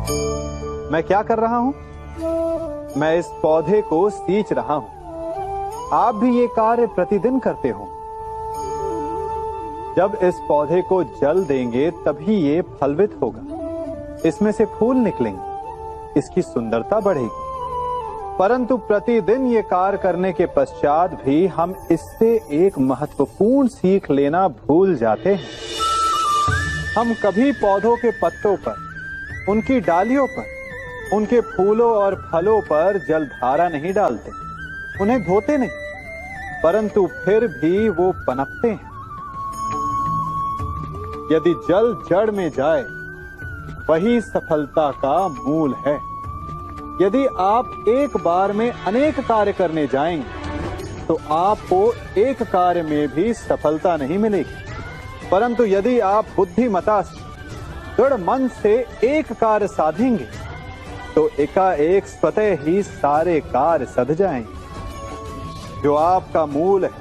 मैं क्या कर रहा हूं? मैं इस पौधे को सींच रहा हूं। आप भी ये कार्य प्रतिदिन करते हो। जब इस पौधे को जल देंगे तभी ये फलवित होगा, इसमें से फूल निकलेंगे, इसकी सुंदरता बढ़ेगी। परंतु प्रतिदिन ये कार्य करने के पश्चात भी हम इससे एक महत्वपूर्ण सीख लेना भूल जाते हैं। हम कभी पौधों के पत्तों पर, उनकी डालियों पर, उनके फूलों और फलों पर जलधारा नहीं डालते, उन्हें धोते नहीं, परंतु फिर भी वो पनपते हैं। यदि जल जड़ में जाए, वही सफलता का मूल है। यदि आप एक बार में अनेक कार्य करने जाएंगे तो आपको एक कार्य में भी सफलता नहीं मिलेगी, परंतु यदि आप बुद्धिमता से, दृढ़ मन से एक कार्य साधेंगे तो एकाएक स्वतः ही सारे कार्य सध जाएंगे। जो आपका मूल है,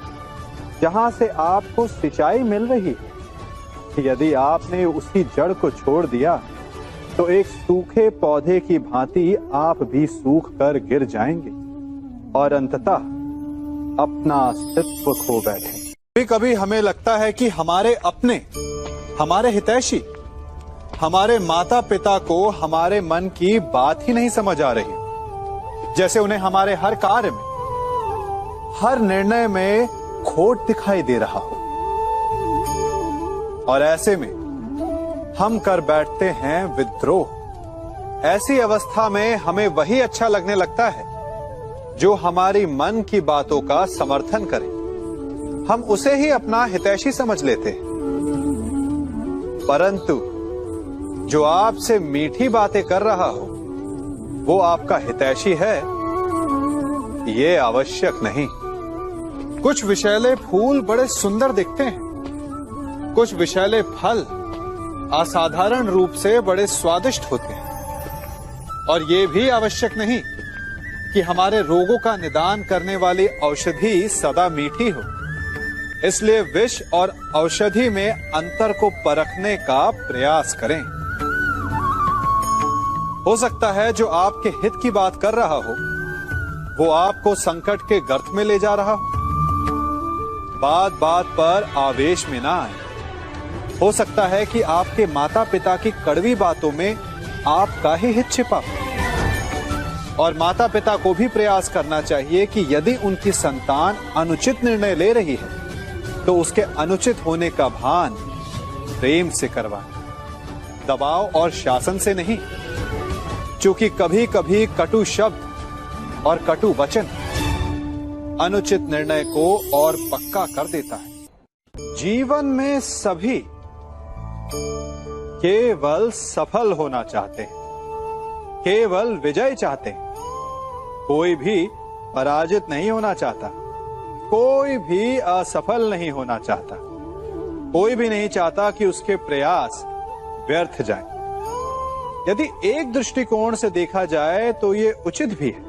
जहां से आपको सिंचाई मिल रही है, यदि आपने उसी जड़ को छोड़ दिया तो एक सूखे पौधे की भांति आप भी सूख कर गिर जाएंगे और अंततः अपना अस्तित्व खो बैठे। कभी कभी हमें लगता है कि हमारे अपने, हमारे हितैषी, हमारे माता पिता को हमारे मन की बात ही नहीं समझ आ रही, जैसे उन्हें हमारे हर कार्य में, हर निर्णय में खोट दिखाई दे रहा हो। और ऐसे में हम कर बैठते हैं विद्रोह। ऐसी अवस्था में हमें वही अच्छा लगने लगता है जो हमारी मन की बातों का समर्थन करे। हम उसे ही अपना हितैषी समझ लेते हैं। परंतु जो आपसे मीठी बातें कर रहा हो वो आपका हितैषी है, ये आवश्यक नहीं। कुछ विषैले फूल बड़े सुंदर दिखते हैं, कुछ विषैले फल असाधारण रूप से बड़े स्वादिष्ट होते हैं। और ये भी आवश्यक नहीं कि हमारे रोगों का निदान करने वाली औषधि सदा मीठी हो। इसलिए विष और औषधि में अंतर को परखने का प्रयास करें। हो सकता है जो आपके हित की बात कर रहा हो वो आपको संकट के गर्त में ले जा रहा हो। बात बात पर आवेश में ना आए। हो सकता है कि आपके माता पिता की कड़वी बातों में आपका ही हित छिपा हो। और माता पिता को भी प्रयास करना चाहिए कि यदि उनकी संतान अनुचित निर्णय ले रही है तो उसके अनुचित होने का भान प्रेम से करवाएं, दबाव और शासन से नहीं। क्योंकि कभी कभी कटु शब्द और कटु वचन अनुचित निर्णय को और पक्का कर देता है। जीवन में सभी केवल सफल होना चाहते हैं, केवल विजय चाहते हैं। कोई भी पराजित नहीं होना चाहता, कोई भी असफल नहीं होना चाहता, कोई भी नहीं चाहता कि उसके प्रयास व्यर्थ जाएं। यदि एक दृष्टिकोण से देखा जाए तो ये उचित भी है,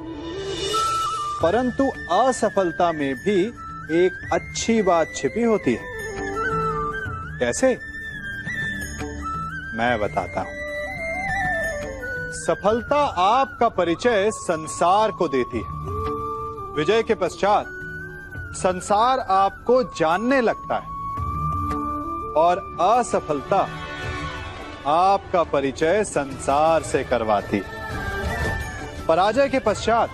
परंतु असफलता में भी एक अच्छी बात छिपी होती है। कैसे? मैं बताता हूं। सफलता आपका परिचय संसार को देती है। विजय के पश्चात संसार आपको जानने लगता है और असफलता आपका परिचय संसार से करवाती है। पराजय के पश्चात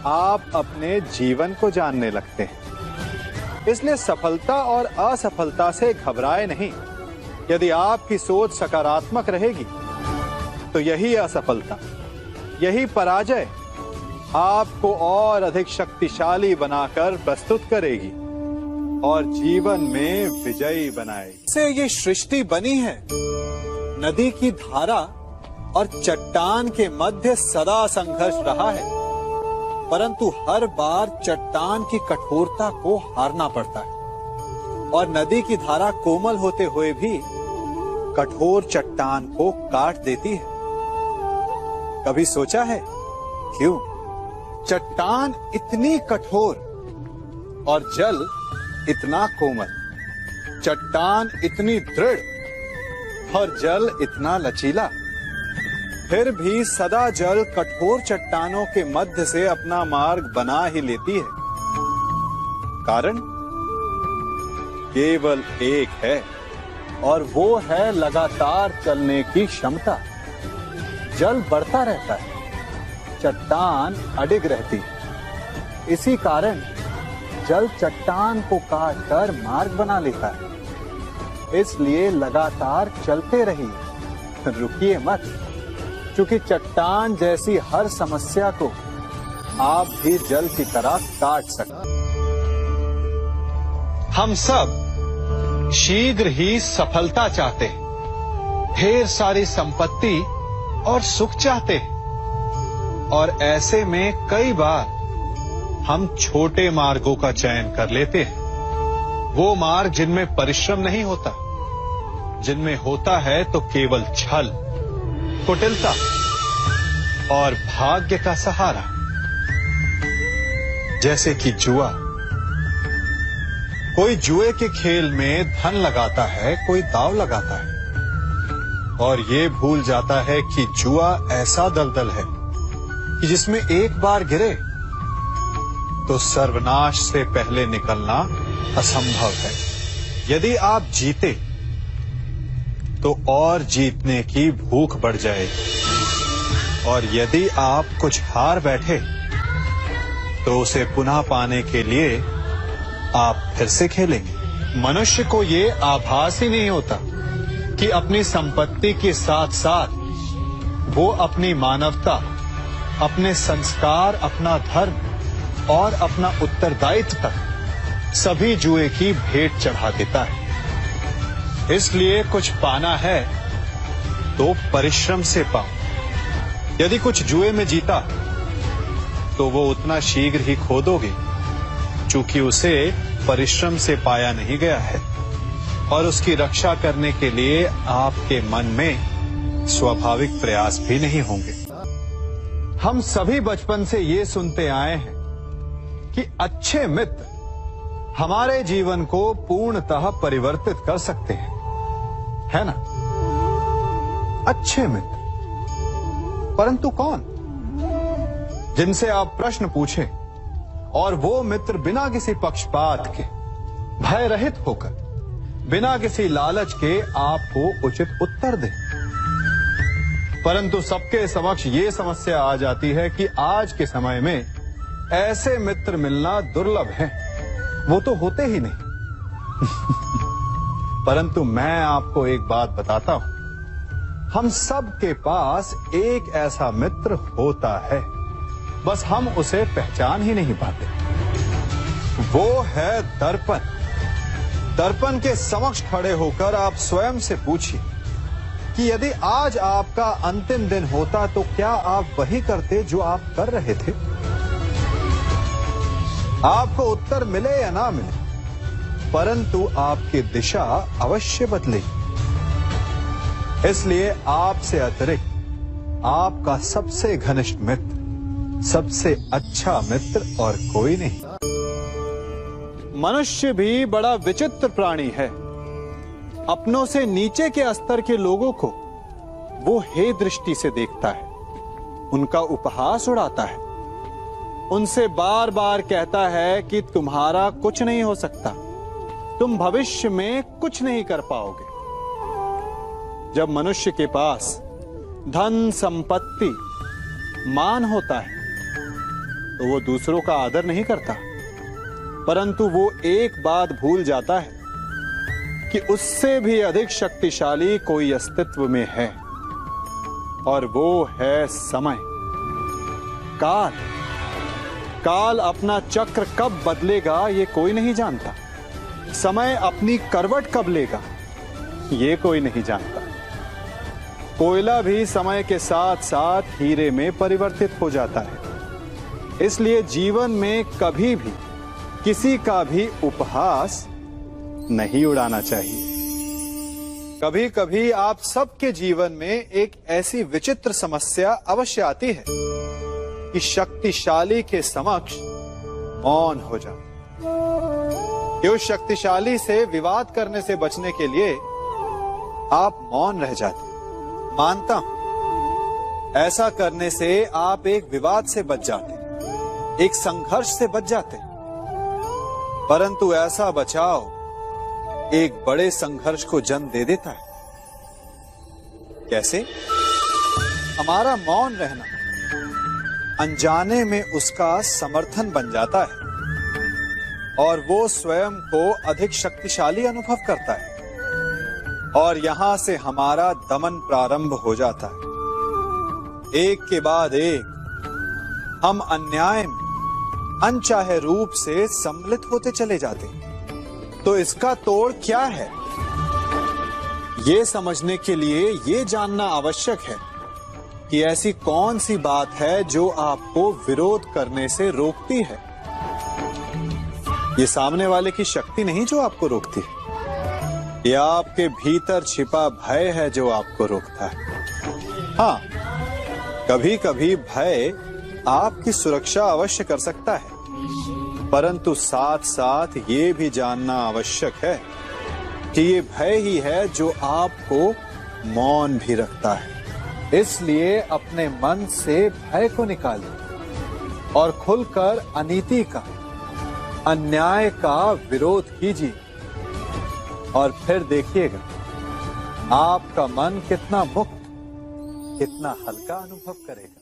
आप अपने जीवन को जानने लगते हैं। इसलिए सफलता और असफलता से घबराए नहीं। यदि आपकी सोच सकारात्मक रहेगी तो यही असफलता, यही पराजय आपको और अधिक शक्तिशाली बनाकर प्रस्तुत करेगी और जीवन में विजयी बनाएगी। से ये सृष्टि बनी है। नदी की धारा और चट्टान के मध्य सदा संघर्ष रहा है, परंतु हर बार चट्टान की कठोरता को हारना पड़ता है और नदी की धारा कोमल होते हुए भी कठोर चट्टान को काट देती है। कभी सोचा है क्यों चट्टान इतनी कठोर और जल इतना कोमल, चट्टान इतनी दृढ़ और जल इतना लचीला? फिर भी सदा जल कठोर चट्टानों के मध्य से अपना मार्ग बना ही लेती है। कारण केवल एक है और वो है लगातार चलने की क्षमता। जल बढ़ता रहता है, चट्टान अडिग रहती है। इसी कारण जल चट्टान को काटकर मार्ग बना लेता है। इसलिए लगातार चलते रहिए, रुकिए मत, क्योंकि चट्टान जैसी हर समस्या को आप भी जल की तरह काट सकते। हम सब शीघ्र ही सफलता चाहते हैं, ढेर सारी संपत्ति और सुख चाहते हैं, और ऐसे में कई बार हम छोटे मार्गों का चयन कर लेते हैं। वो मार्ग जिनमें परिश्रम नहीं होता, जिनमें होता है तो केवल छल, कुटिलता और भाग्य का सहारा। जैसे कि जुआ। कोई जुए के खेल में धन लगाता है, कोई दांव लगाता है, और ये भूल जाता है कि जुआ ऐसा दलदल है कि जिसमें एक बार गिरे तो सर्वनाश से पहले निकलना असंभव है। यदि आप जीते तो और जीतने की भूख बढ़ जाएगी, और यदि आप कुछ हार बैठे तो उसे पुनः पाने के लिए आप फिर से खेलेंगे। मनुष्य को ये आभास ही नहीं होता कि अपनी संपत्ति के साथ साथ वो अपनी मानवता, अपने संस्कार, अपना धर्म और अपना उत्तरदायित्व तक सभी जुए की भेंट चढ़ा देता है। इसलिए कुछ पाना है तो परिश्रम से पाओ। यदि कुछ जुए में जीता तो वो उतना शीघ्र ही खो दोगे, चूंकि उसे परिश्रम से पाया नहीं गया है, और उसकी रक्षा करने के लिए आपके मन में स्वाभाविक प्रयास भी नहीं होंगे। हम सभी बचपन से ये सुनते आए हैं कि अच्छे मित्र हमारे जीवन को पूर्णतः परिवर्तित कर सकते हैं, है ना? अच्छे मित्र, परंतु कौन? जिनसे आप प्रश्न पूछें और वो मित्र बिना किसी पक्षपात के, भय रहित होकर, बिना किसी लालच के आपको उचित उत्तर दे। परंतु सबके समक्ष ये समस्या आ जाती है कि आज के समय में ऐसे मित्र मिलना दुर्लभ है, वो तो होते ही नहीं। परंतु मैं आपको एक बात बताता हूं, हम सब के पास एक ऐसा मित्र होता है, बस हम उसे पहचान ही नहीं पाते। वो है दर्पण। दर्पण के समक्ष खड़े होकर आप स्वयं से पूछिए कि यदि आज आपका अंतिम दिन होता तो क्या आप वही करते जो आप कर रहे थे? आपको उत्तर मिले या ना मिले, परंतु आपकी दिशा अवश्य बदलेगी। इसलिए आपसे अतिरिक्त आपका सबसे घनिष्ठ मित्र, सबसे अच्छा मित्र और कोई नहीं। मनुष्य भी बड़ा विचित्र प्राणी है। अपनों से नीचे के स्तर के लोगों को वो हे दृष्टि से देखता है, उनका उपहास उड़ाता है, उनसे बार बार कहता है कि तुम्हारा कुछ नहीं हो सकता, तुम भविष्य में कुछ नहीं कर पाओगे। जब मनुष्य के पास धन, संपत्ति, मान होता है तो वो दूसरों का आदर नहीं करता, परंतु वो एक बात भूल जाता है कि उससे भी अधिक शक्तिशाली कोई अस्तित्व में है, और वो है समय। काल। काल अपना चक्र कब बदलेगा ये कोई नहीं जानता। समय अपनी करवट कब लेगा ये कोई नहीं जानता। कोयला भी समय के साथ साथ हीरे में परिवर्तित हो जाता है। इसलिए जीवन में कभी भी किसी का भी उपहास नहीं उड़ाना चाहिए। कभी कभी आप सबके जीवन में एक ऐसी विचित्र समस्या अवश्य आती है कि शक्तिशाली के समक्ष मौन हो जाओ। कि उस शक्तिशाली से विवाद करने से बचने के लिए आप मौन रह जाते। मानता हूं ऐसा करने से आप एक विवाद से बच जाते, एक संघर्ष से बच जाते। परंतु ऐसा बचाव एक बड़े संघर्ष को जन्म दे देता है। कैसे? हमारा मौन रहना अनजाने में उसका समर्थन बन जाता है और वो स्वयं को अधिक शक्तिशाली अनुभव करता है और यहां से हमारा दमन प्रारंभ हो जाता है। एक के बाद एक हम अन्याय में अनचाहे रूप से सम्मिलित होते चले जाते हैं। तो इसका तोड़ क्या है? ये समझने के लिए ये जानना आवश्यक है कि ऐसी कौन सी बात है जो आपको विरोध करने से रोकती है। ये सामने वाले की शक्ति नहीं जो आपको रोकती है, ये आपके भीतर छिपा भय है जो आपको रोकता है। हाँ, कभी कभी भय आपकी सुरक्षा अवश्य कर सकता है, परंतु साथ साथ ये भी जानना आवश्यक है कि ये भय ही है जो आपको मौन भी रखता है। इसलिए अपने मन से भय को निकालिए और खुलकर अनीति का, अन्याय का विरोध कीजिए और फिर देखिएगा आपका मन कितना मुक्त, कितना हल्का अनुभव करेगा।